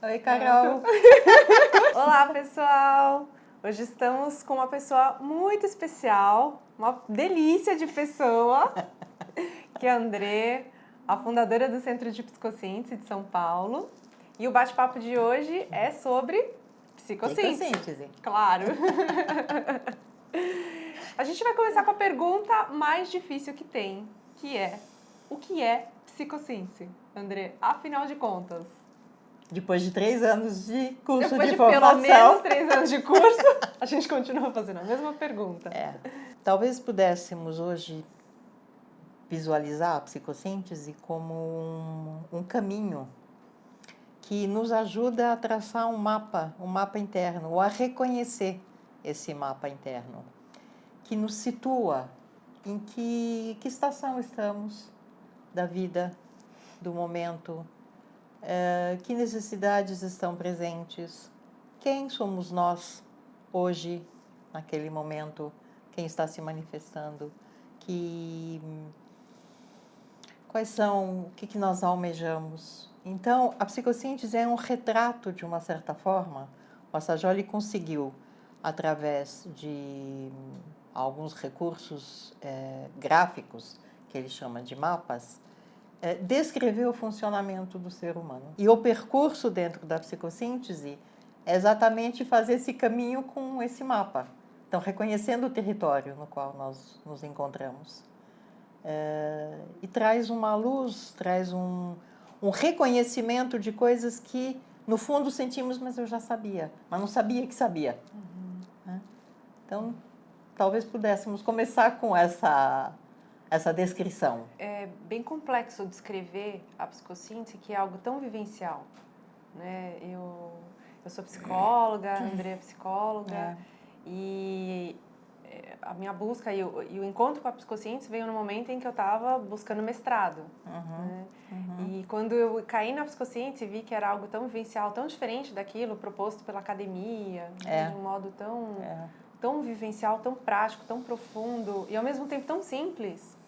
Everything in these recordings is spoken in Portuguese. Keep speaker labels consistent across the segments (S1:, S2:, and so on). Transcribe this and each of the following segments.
S1: Oi, Carol.
S2: Olá, pessoal! Hoje estamos com uma pessoa muito especial, uma delícia de pessoa, que é a André, a fundadora do Centro de Psicossíntese de São Paulo. E o bate-papo de hoje é sobre psicossíntese. Claro! A gente vai começar com a pergunta mais difícil que tem, que é: o que é psicossíntese? André, afinal de contas.
S1: Depois de 3 anos de curso
S2: Depois
S1: de
S2: de
S1: formação.
S2: pelo menos 3 anos de curso, a gente continua fazendo a mesma pergunta.
S1: Talvez pudéssemos hoje visualizar a psicossíntese como um caminho que nos ajuda a traçar um mapa interno, ou a reconhecer esse mapa interno, que nos situa em que estação estamos da vida, do momento, que necessidades estão presentes, quem somos nós hoje, naquele momento, quem está se manifestando, quais são, o que nós almejamos. Então, a psicossíntese é um retrato, de uma certa forma. O Passajoli conseguiu, através de alguns recursos gráficos, que ele chama de mapas, descrever o funcionamento do ser humano. E o percurso dentro da psicossíntese é exatamente fazer esse caminho com esse mapa. Então, reconhecendo o território no qual nós nos encontramos. E traz uma luz, traz um reconhecimento de coisas que, no fundo, sentimos, mas eu já sabia, mas não sabia que sabia. Então, talvez pudéssemos começar com essa descrição.
S2: É bem complexo descrever a psicossíntese, que é algo tão vivencial, né? Eu sou psicóloga, a André é psicóloga, e a minha busca e o encontro com a psicossíntese veio no momento em que eu estava buscando mestrado. Né? E quando eu caí na psicossíntese, vi que era algo tão vivencial, tão diferente daquilo proposto pela academia, né? De um modo tão vivencial, tão prático, tão profundo e ao mesmo tempo tão simples.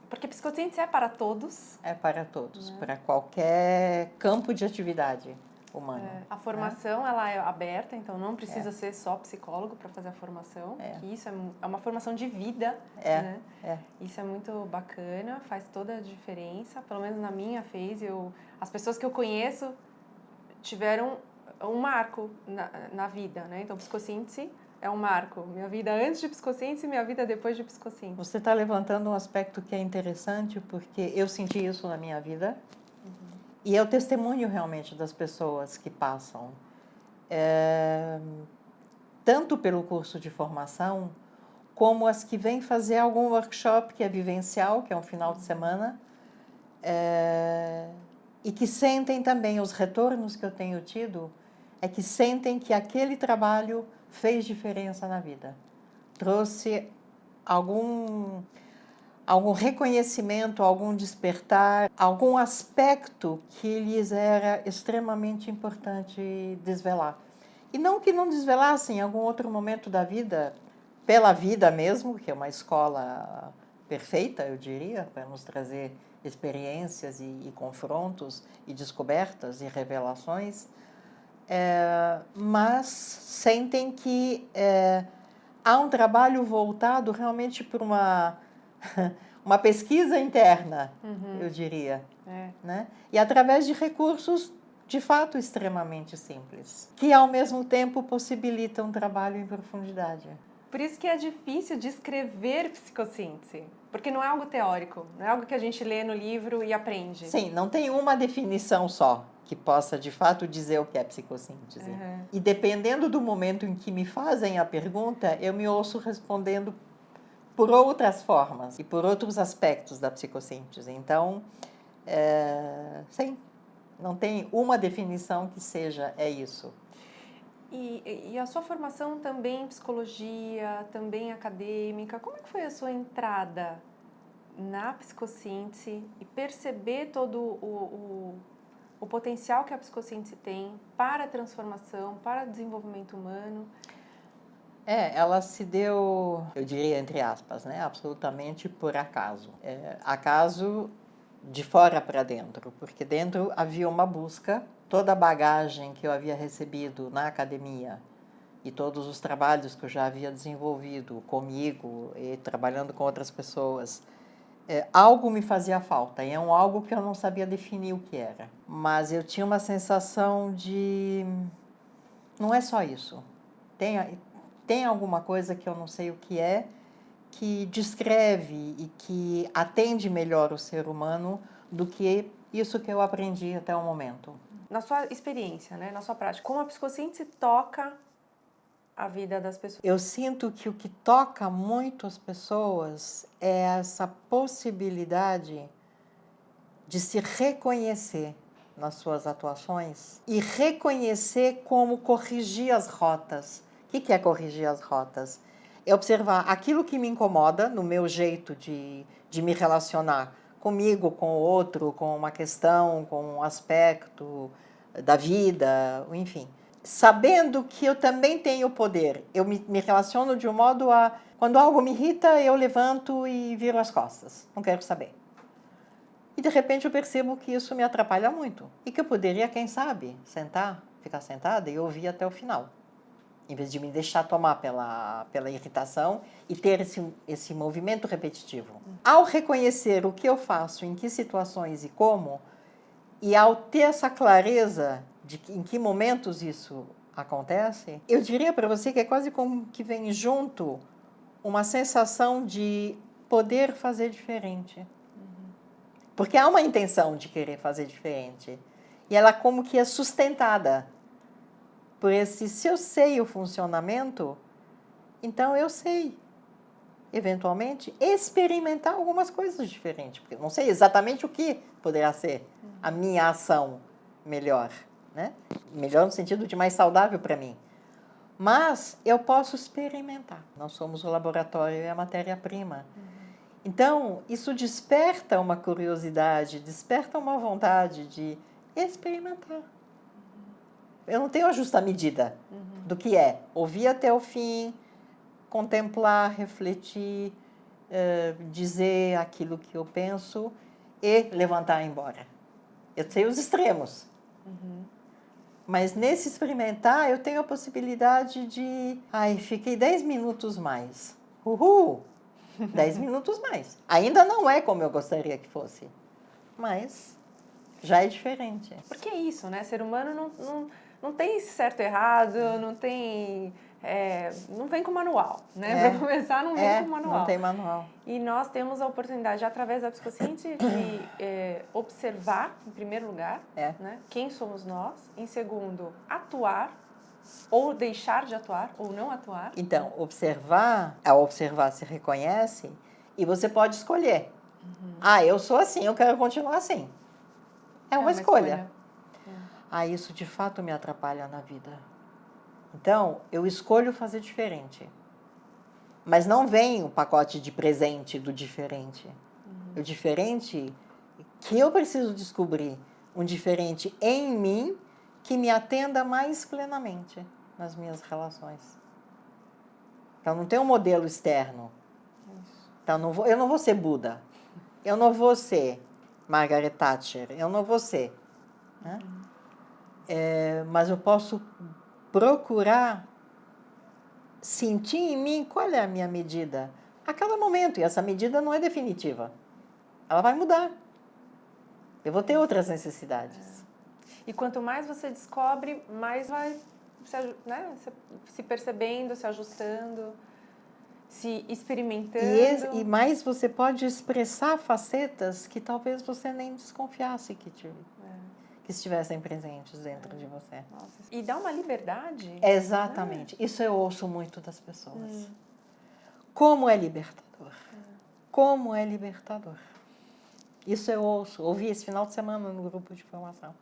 S2: Porque psicossíntese é para todos.
S1: É para todos, para qualquer campo de atividade humana.
S2: A formação ela é aberta, então não precisa ser só psicólogo para fazer a formação. Que isso é uma formação de vida. Né? Isso é muito bacana, faz toda a diferença. Pelo menos na minha fez. As pessoas que eu conheço tiveram um marco na vida. Né? Então, psicossíntese é um marco. Minha vida antes de psicossíntese e minha vida depois de psicossíntese.
S1: Você está levantando um aspecto que é interessante, porque eu senti isso na minha vida. E é o testemunho realmente das pessoas que passam. Tanto pelo curso de formação, como as que vêm fazer algum workshop que é vivencial, que é um final de semana, e que sentem também, os retornos que eu tenho tido, é que sentem que aquele trabalho fez diferença na vida. Trouxe algum reconhecimento, algum despertar, algum aspecto que lhes era extremamente importante desvelar. E não que não desvelassem em algum outro momento da vida, pela vida mesmo, que é uma escola perfeita, eu diria, para nos trazer experiências e confrontos e descobertas e revelações, mas sentem que há um trabalho voltado realmente por uma pesquisa interna, eu diria. Né? E através de recursos, de fato, extremamente simples, que ao mesmo tempo possibilitam um trabalho em profundidade.
S2: Por isso que é difícil descrever psicossíntese, porque não é algo teórico, não é algo que a gente lê no livro e aprende.
S1: Sim, não tem uma definição só que possa, de fato, dizer o que é psicossíntese. E dependendo do momento em que me fazem a pergunta, eu me ouço respondendo por outras formas e por outros aspectos da psicossíntese. Então, sim, não tem uma definição que seja isso.
S2: E a sua formação também em psicologia, também acadêmica, como é que foi a sua entrada na psicossíntese e perceber todo o potencial que a psicossíntese tem para a transformação, para o desenvolvimento humano?
S1: Ela se deu, eu diria entre aspas, né, absolutamente por acaso. Acaso de fora para dentro, porque dentro havia uma busca toda a bagagem que eu havia recebido na academia e todos os trabalhos que eu já havia desenvolvido comigo e trabalhando com outras pessoas, algo me fazia falta, e é um algo que eu não sabia definir o que era. Mas eu tinha uma sensação de... não é só isso. Tem alguma coisa que eu não sei o que é, que descreve e que atende melhor o ser humano do que isso que eu aprendi até o momento.
S2: Na sua experiência, né, na sua prática, como a psicociência toca a vida das pessoas?
S1: Eu sinto que o que toca muito as pessoas é essa possibilidade de se reconhecer nas suas atuações e reconhecer como corrigir as rotas. O que é corrigir as rotas? É observar aquilo que me incomoda no meu jeito de me relacionar comigo, com o outro, com uma questão, com um aspecto da vida, enfim. Sabendo que eu também tenho poder. Eu me relaciono de um modo a... quando algo me irrita, eu levanto e viro as costas. Não quero saber. E de repente eu percebo que isso me atrapalha muito. E que eu poderia, quem sabe, ficar sentada e ouvir até o final. Em vez de me deixar tomar pela irritação e ter esse movimento repetitivo. Ao reconhecer o que eu faço, em que situações e como, e ao ter essa clareza de em que momentos isso acontece, eu diria para você que é quase como que vem junto uma sensação de poder fazer diferente. Porque há uma intenção de querer fazer diferente. E ela como que é sustentada por se eu sei o funcionamento, então eu sei, eventualmente, experimentar algumas coisas diferentes. Porque eu não sei exatamente o que poderá ser a minha ação melhor, né? Melhor no sentido de mais saudável para mim. Mas eu posso experimentar. Nós somos o laboratório e a matéria-prima. Então, isso desperta uma curiosidade, desperta uma vontade de experimentar. Eu não tenho a justa medida do que é. Ouvir até o fim, contemplar, refletir, dizer aquilo que eu penso e levantar e ir embora. Eu sei os extremos. Mas nesse experimentar, eu tenho a possibilidade de... fiquei 10 minutos mais. Uhul! 10 minutos mais. Ainda não é como eu gostaria que fosse, mas já é diferente.
S2: Porque é isso, né? Ser humano não tem certo e errado, não tem... não vem com manual, né? Para começar, não vem com manual.
S1: Não tem manual.
S2: E nós temos a oportunidade, através da psicociência, de observar, em primeiro lugar, né? Quem somos nós. Em segundo, atuar, ou deixar de atuar, ou não atuar.
S1: Então, ao observar se reconhece, e você pode escolher. Eu sou assim, eu quero continuar assim. É uma escolha. Isso de fato me atrapalha na vida. Então, eu escolho fazer diferente. Mas não vem o pacote de presente do diferente. O diferente que eu preciso descobrir, um diferente em mim que me atenda mais plenamente nas minhas relações. Então, não tem um modelo externo. Então, eu não vou ser Buda. Eu não vou ser Margaret Thatcher. Eu não vou ser. Né? Mas eu posso procurar sentir em mim qual é a minha medida a cada momento. E essa medida não é definitiva. Ela vai mudar. Eu vou ter outras necessidades.
S2: E quanto mais você descobre, mais vai se percebendo, se ajustando, se experimentando.
S1: E mais você pode expressar facetas que talvez você nem desconfiasse que estivessem presentes dentro de você.
S2: Nossa. E dá uma liberdade.
S1: Exatamente. Isso eu ouço muito das pessoas. Como é libertador. Como é libertador. Isso eu ouvi esse final de semana no grupo de formação.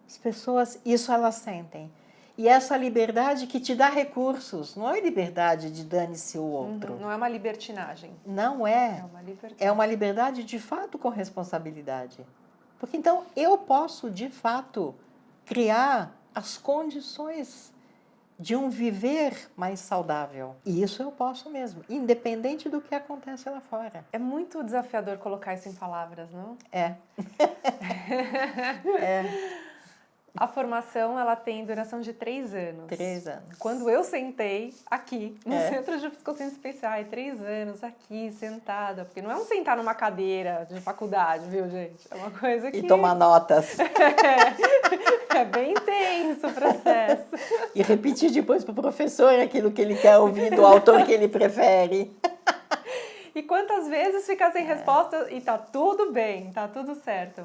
S1: As pessoas, isso elas sentem. E essa liberdade que te dá recursos, não é liberdade de dane-se o outro.
S2: Não é uma libertinagem.
S1: Não é. É uma liberdade de fato com responsabilidade. Porque então eu posso de fato criar as condições de um viver mais saudável. E isso eu posso mesmo, independente do que acontece lá fora.
S2: É muito desafiador colocar isso em palavras, não? A formação, ela tem duração de 3 anos.
S1: 3 anos.
S2: Quando eu sentei aqui, no Centro de Psicociências Especiais, 3 anos aqui, sentada. Porque não é um sentar numa cadeira de faculdade, viu, gente? É uma coisa que...
S1: E tomar notas.
S2: É bem intenso o processo.
S1: E repetir depois para o professor aquilo que ele quer ouvir do autor que ele prefere.
S2: E quantas vezes fica sem resposta e tá tudo bem, tá tudo certo.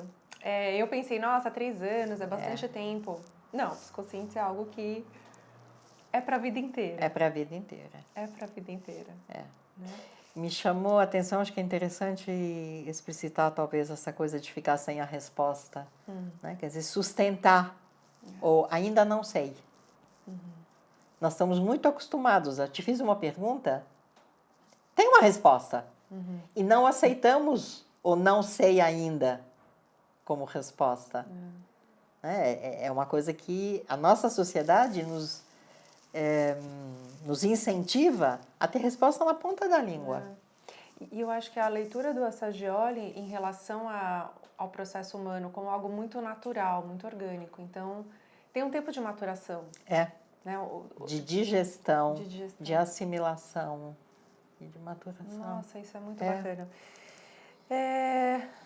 S2: Eu pensei, nossa, 3 anos é bastante tempo. Não, psicociência é algo que é para a vida inteira.
S1: É para a vida inteira.
S2: É para a vida inteira. Né?
S1: Me chamou a atenção, acho que é interessante explicitar talvez essa coisa de ficar sem a resposta. Né? Quer dizer, sustentar, ou ainda não sei. Nós estamos muito acostumados a... Te fiz uma pergunta, tem uma resposta. E não aceitamos o não sei ainda como resposta. É uma coisa que a nossa sociedade nos incentiva a ter resposta na ponta da língua.
S2: E eu acho que a leitura do Assagioli em relação ao processo humano como algo muito natural, muito orgânico. Então, tem um tempo de maturação. Né?
S1: De digestão, de assimilação e de maturação.
S2: Nossa, isso é muito bacana.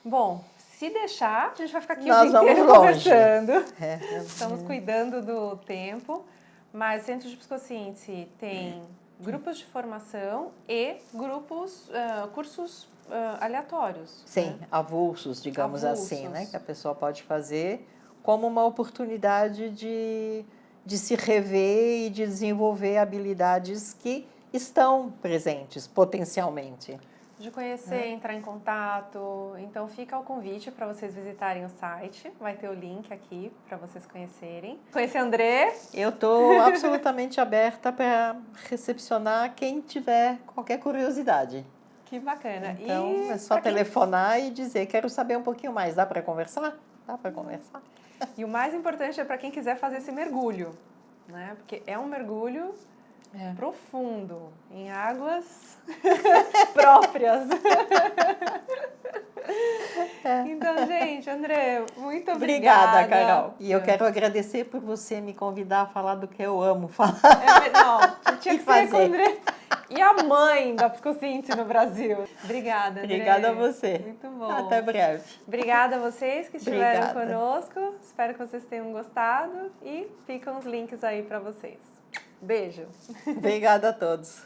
S2: Bom, se deixar, a gente vai ficar aqui
S1: Nós
S2: o dia inteiro
S1: vamos longe.
S2: conversando. Estamos cuidando do tempo, mas Centro de Psicociência tem grupos de formação e grupos, cursos aleatórios.
S1: Sim,
S2: né?
S1: avulsos, digamos assim, né? Que a pessoa pode fazer como uma oportunidade de se rever e de desenvolver habilidades que estão presentes potencialmente.
S2: De conhecer, entrar em contato. Então, fica o convite para vocês visitarem o site. Vai ter o link aqui para vocês conhecerem. Conhecer André?
S1: Eu estou absolutamente aberta para recepcionar quem tiver qualquer curiosidade.
S2: Que bacana.
S1: Então, é só telefonar e dizer, quero saber um pouquinho mais. Dá para conversar? Dá para conversar.
S2: E o mais importante é para quem quiser fazer esse mergulho, né? Porque é um mergulho profundo, em águas próprias. Então, gente, André, muito obrigada.
S1: Obrigada, Carol. E eu quero agradecer por você me convidar a falar do que eu amo falar.
S2: Não, tinha que ser com o André. E a mãe da psicociência no Brasil. Obrigada, André.
S1: Obrigada a você.
S2: Muito bom.
S1: Até breve.
S2: Obrigada a vocês que estiveram conosco. Espero que vocês tenham gostado e ficam os links aí para vocês. Beijo.
S1: Obrigada a todos.